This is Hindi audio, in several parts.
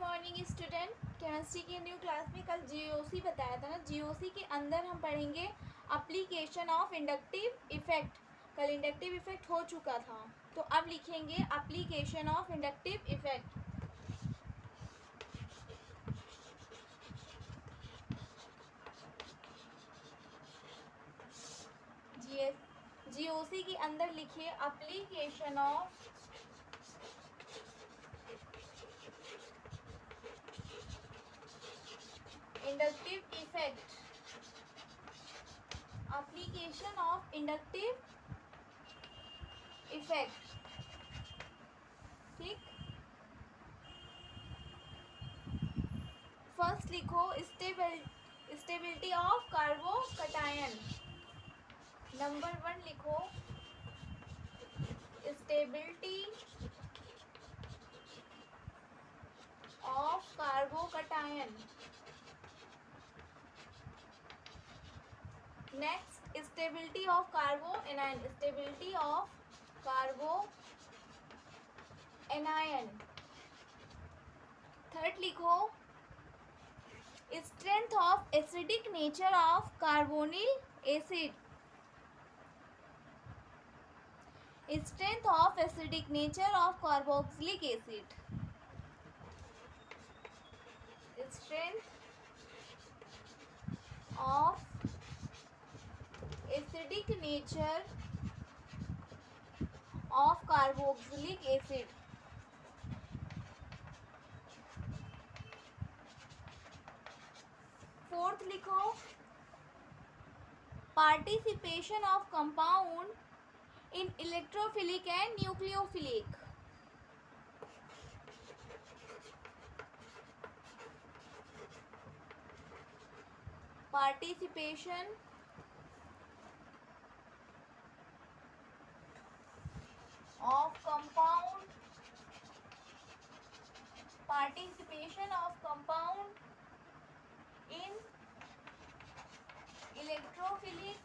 Morning student. केमिस्ट्री के न्यू क्लास में कल जीओसी बताया था ना। जीओसी के अंदर हम पढ़ेंगे एप्लीकेशन ऑफ इंडक्टिव इफेक्ट। कल इंडक्टिव इफेक्ट हो चुका था, तो अब लिखेंगे application of inductive effect. GOC के अंदर लिखिए application of inductive effect. Application of inductive effect. ठीक, फर्स्ट लिखो स्टेबिलिटी ऑफ कार्बोकैटायन। नंबर 1 लिखो stability of carbocation. Next stability of carbanion. Stability of carbanion. Third लिखो strength of acidic nature of carbonyl acid. Strength of acidic nature of carboxylic acid. Strength of acidic nature of carboxylic acid. Fourth लिखो participation of compound in electrophilic and nucleophilic. Participation of compound in electrophilic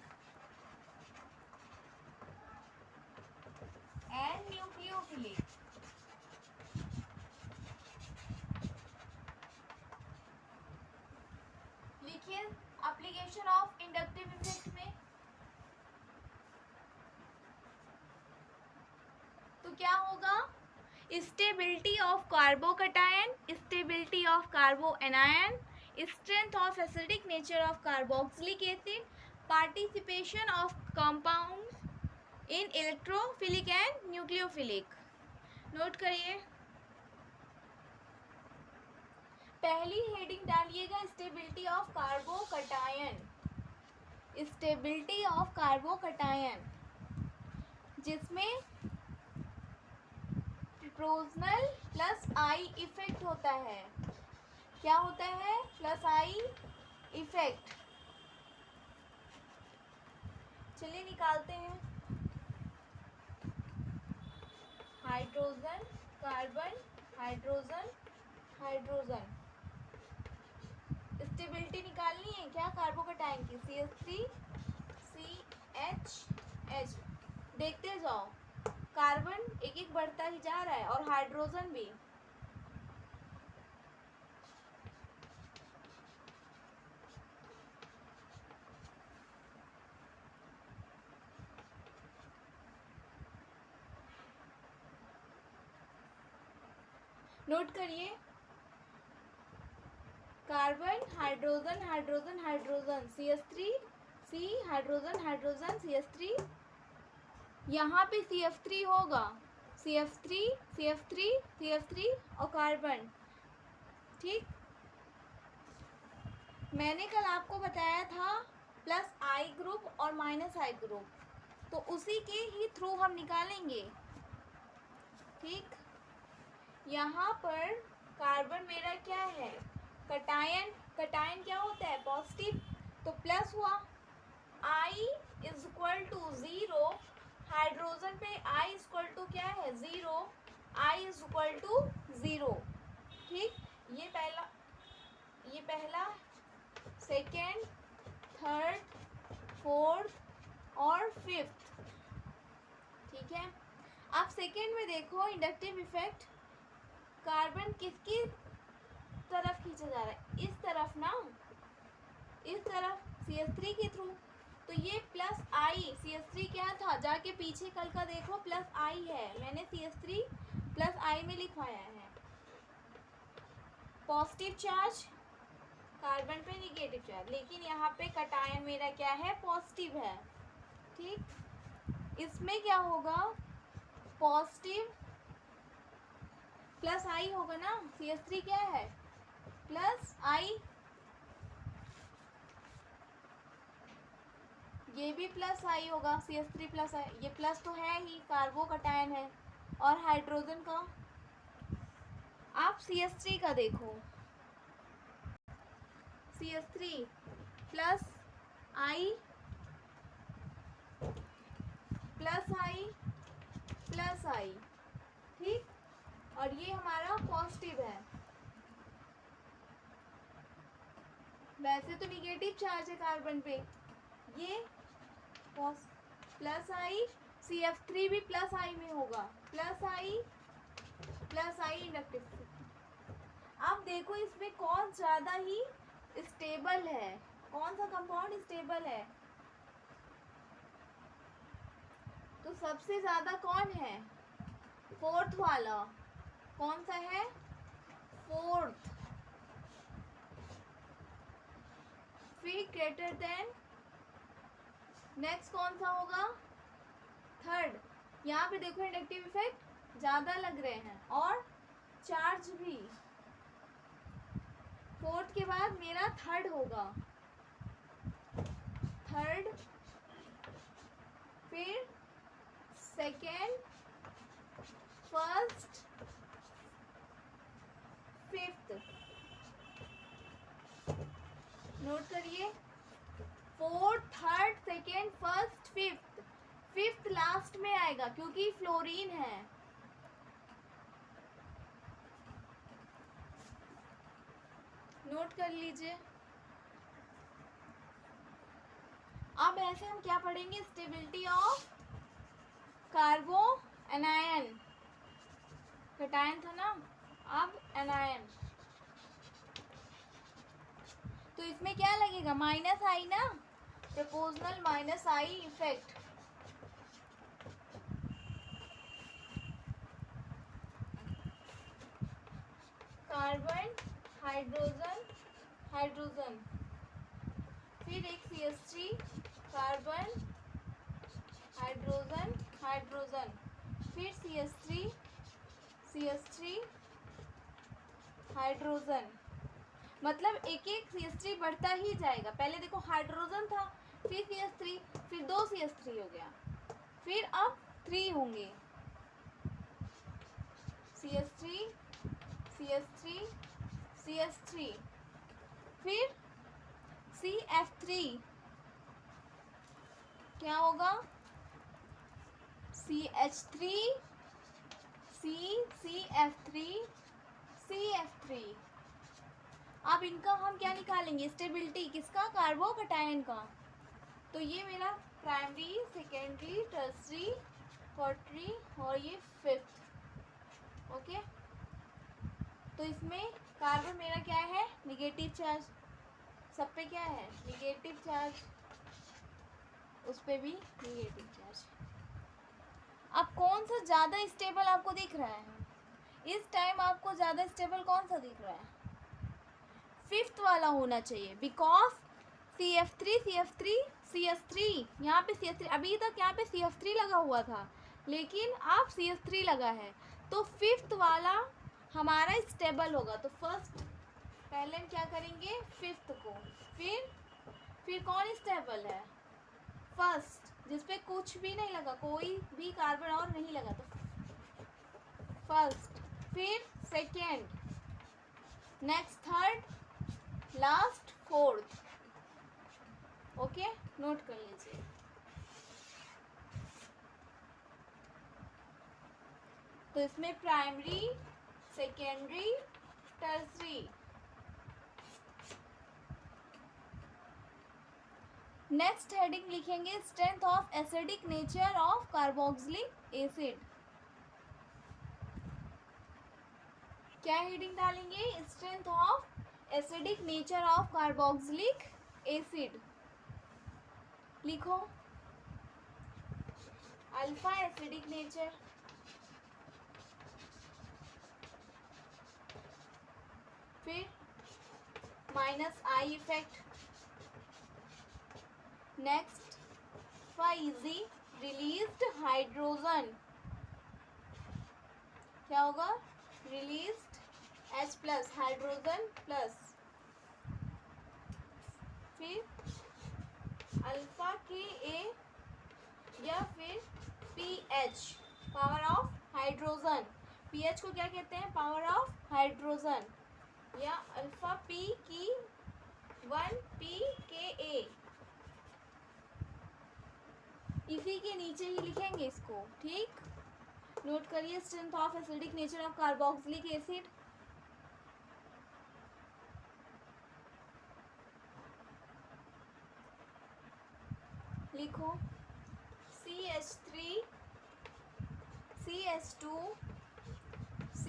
and nucleophilic। लिखिए एप्लीकेशन ऑफ इंडक्टिव इफेक्ट में तो क्या होगा? Stability of carbocation, stability of carbanion, strength of acidic nature of carboxylic acid, participation of compounds in electrophilic and nucleophilic. Note करिए, पहली हेडिंग डालिएगा stability of carbocation. Stability of carbocation जिसमें प्रोपोर्शनल प्लस आई इफेक्ट होता है। क्या होता है? Plus I effect. चलिए निकालते हैं। Hydrogen carbon hydrogen hydrogen. Stability निकालनी है क्या कार्बोकैटायन की? CH3 CHH। देखते जाओ, कार्बन एक एक बढ़ता ही जा रहा है और हाइड्रोजन भी। नोट करिए, carbon hydrogen hydrogen hydrogen CH3 C hydrogen hydrogen CH3। यहाँ पे CF3 होगा, CF3 CF3 CF3 और कार्बन। ठीक, मैंने कल आपको बताया था प्लस आई ग्रुप और माइनस आई ग्रुप, तो उसी के ही थ्रू हम निकालेंगे। ठीक, यहाँ पर कार्बन मेरा क्या है? कैटायन। कैटायन क्या होता है? पॉजिटिव, तो प्लस हुआ। I is equal to 0। Hydrogen पे आई इज इक्वल टू क्या है? 0। I is equal to 0। ठीक, ये पहला सेकेंड थर्ड फोर्थ और फिफ्थ। ठीक है, अब सेकेंड में देखो इंडक्टिव इफेक्ट। कार्बन किसकी CH3 के थ्रू। तो ये प्लस आई, CH3 क्या था, जाके पीछे कल का देखो, प्लस आई है, मैंने CH3 प्लस आई में लिखवाया है। पॉजिटिव चार्ज कार्बन पे, निगेटिव चार्ज, लेकिन यहाँ पे कटायन मेरा क्या है, पॉजिटिव है। ठीक, इसमें क्या होगा, पॉजिटिव प्लस आई होगा ना, CH3 क्या है, प्लस आई, ये भी प्लस आई होगा, CH3 प्लस आई, ये प्लस तो है ही, कार्बो कटायन है। और हाइड्रोजन का, आप CH3 का देखो, CH3 प्लस आई प्लस आई प्लस आई, ठीक, और ये हमारा पॉजिटिव है। वैसे तो निगेटिव चार्ज है कार्बन पे, ये प्लस आई, CF3 भी प्लस आई में होगा, प्लस आई इंडक्टिव। अब देखो इसमें कौन ज़्यादा ही स्टेबल है, कौन सा कंपाउंड स्टेबल है, तो सबसे ज़्यादा कौन है, फोर्थ वाला, कौन सा है, फोर्थ। फिर ग्रेटर देन, नेक्स्ट कौन सा होगा, थर्ड। यहाँ पे देखो इंडक्टिव इफेक्ट ज़्यादा लग रहे हैं और चार्ज भी। फोर्थ के बाद मेरा थर्ड होगा, थर्ड, फिर सेकेंड, फर्स्ट, फिफ्थ। नोट करिए, fourth, third, second, first, fifth. Fifth last में आएगा क्योंकि फ्लोरीन है। नोट कर लीजिए। अब ऐसे हम क्या पढ़ेंगे, स्टेबिलिटी ऑफ कार्बो एनायन, कटायन था ना, अब एनायन। तो इसमें क्या लगेगा, माइनस आई ना, proportional minus I effect. Carbon, hydrogen, hydrogen, फिर एक CH3, कार्बन, हाइड्रोजन, हाइड्रोजन, फिर CH3, CH3, हाइड्रोजन। मतलब एक एक CH3 बढ़ता ही जाएगा। पहले देखो हाइड्रोजन था, फिर CH3, फिर 2 CH3 हो गया, फिर अब 3 होंगे, CH3, CH3, CH3, फिर CF3, क्या होगा, CH3, CF3, CF3। अब इनका हम क्या निकालेंगे, स्टेबिलिटी किसका, कार्बोकटायन का। तो ये मेरा प्राइमरी, सेकेंडरी, टर्सरी, क्वार्टरी और ये फिफ्थ। ओके, तो इसमें कार्बन मेरा क्या है, निगेटिव चार्ज, सब पे क्या है, निगेटिव चार्ज, उस पे भी निगेटिव चार्ज। अब कौन सा ज़्यादा स्टेबल आपको दिख रहा है, इस टाइम आपको ज़्यादा स्टेबल कौन सा दिख रहा है, फिफ्थ वाला होना चाहिए, बिकॉज CF3, CF3, CH3, यहाँ पे CH3, अभी तक यहाँ पे CF3 लगा हुआ था, लेकिन अब CH3 लगा है, तो फिफ्थ वाला हमारा स्टेबल होगा। तो फर्स्ट, पहले हम क्या करेंगे, फिफ्थ को, फिर कौन स्टेबल है, फर्स्ट, जिसपे कुछ भी नहीं लगा, कोई भी कार्बन और नहीं लगा, तो फर्स्ट, फिर second, next third, last fourth. Okay, note कर लीजिए। तो इसमें primary, secondary, tertiary. Next heading लिखेंगे, strength of acidic nature of carboxylic acid. क्या हेडिंग डालेंगे, strength of acidic nature of carboxylic acid. लिखो अल्फा एसिडिक नेचर, फिर माइनस आई इफेक्ट, नेक्स्ट फाइजी रिलीज्ड हाइड्रोजन, क्या होगा, released H plus hydrogen plus, फिर अल्फा के ए या फिर pH power of hydrogen, pH को क्या कहते हैं, पावर ऑफ हाइड्रोजन, या अल्फा पी की 1 पी के ए, इसी के नीचे ही लिखेंगे इसको, ठीक। नोट करिए strength of acidic nature of carboxylic acid, लिखो CH3 CH2 C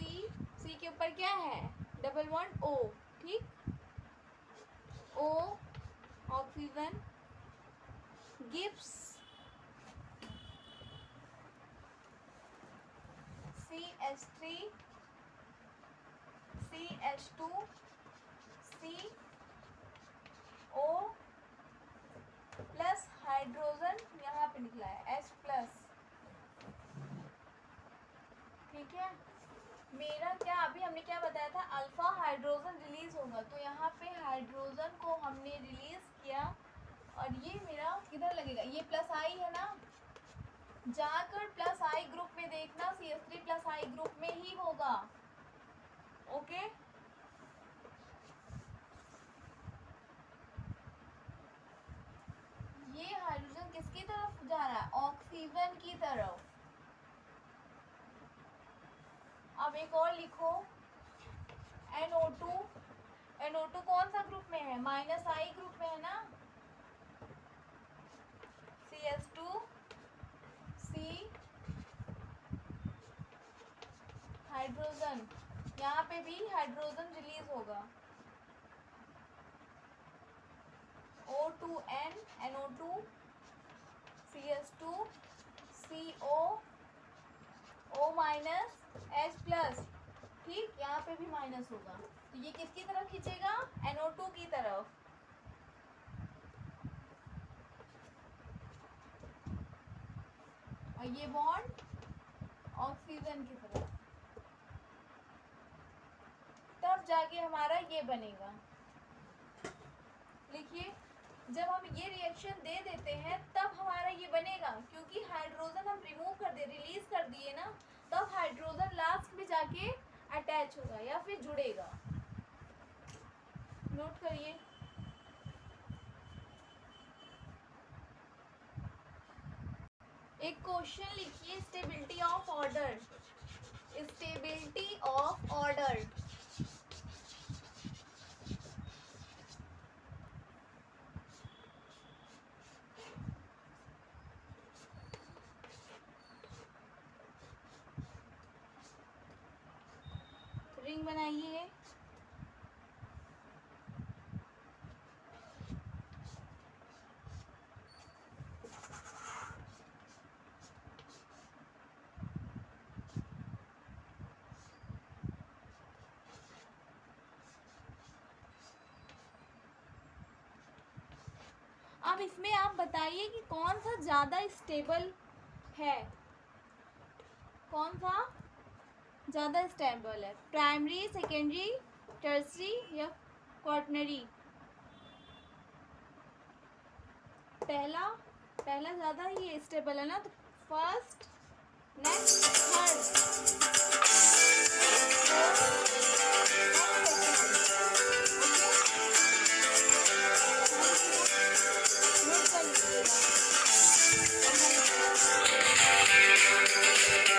के ऊपर क्या है, डबल बॉन्ड O, ठीक, O oxygen gives CH3 CH2 CO plus hydrogen, यहाँ पे निकला है H प्लस, ठीक है। मेरा क्या, अभी हमने क्या बताया था, अल्फा हाइड्रोजन रिलीज होगा, तो यहाँ पे हाइड्रोजन को हमने रिलीज किया और ये मेरा किधर लगेगा, ये प्लस आई है ना, जाकर प्लस आई ग्रुप में देखना, CH3 प्लस आई ग्रुप में ही होगा, ओके। ये हाइड्रोजन किसकी तरफ जा रहा है, ऑक्सीजन की तरफ। अब एक और लिखो NO2, NO2 कौन सा ग्रुप में है, माइनस आई ग्रुप में है ना, CH2 C हाइड्रोजन, यहाँ पे भी हाइड्रोजन रिलीज होगा, O2N NO2 CH2 CO O minus H plus, ठीक, यहाँ पे भी माइनस होगा, तो ये किसकी तरफ खींचेगा, NO2 की तरफ, और ये बॉन्ड ऑक्सीजन की तरफ, तब जाके हमारा ये बनेगा। लिखिए जब हम ये रिएक्शन दे देते हैं तब हमारा ये बनेगा, क्योंकि हाइड्रोजन हम रिमूव कर दे, रिलीज कर दिए ना, तब हाइड्रोजन लास्ट में जाके अटैच होगा या फिर जुड़ेगा। नोट करिए, एक क्वेश्चन लिखिए, stability of order, stability of order, ring बनाइए, अब इसमें आप बताइए कि कौन सा ज़्यादा स्टेबल है, कौन सा ज़्यादा स्टेबल है, प्राइमरी, सेकेंडरी, टर्सरी या क्वार्टनरी। पहला ज़्यादा ही स्टेबल है ना, तो फर्स्ट, नेक्स्ट, थर्ड,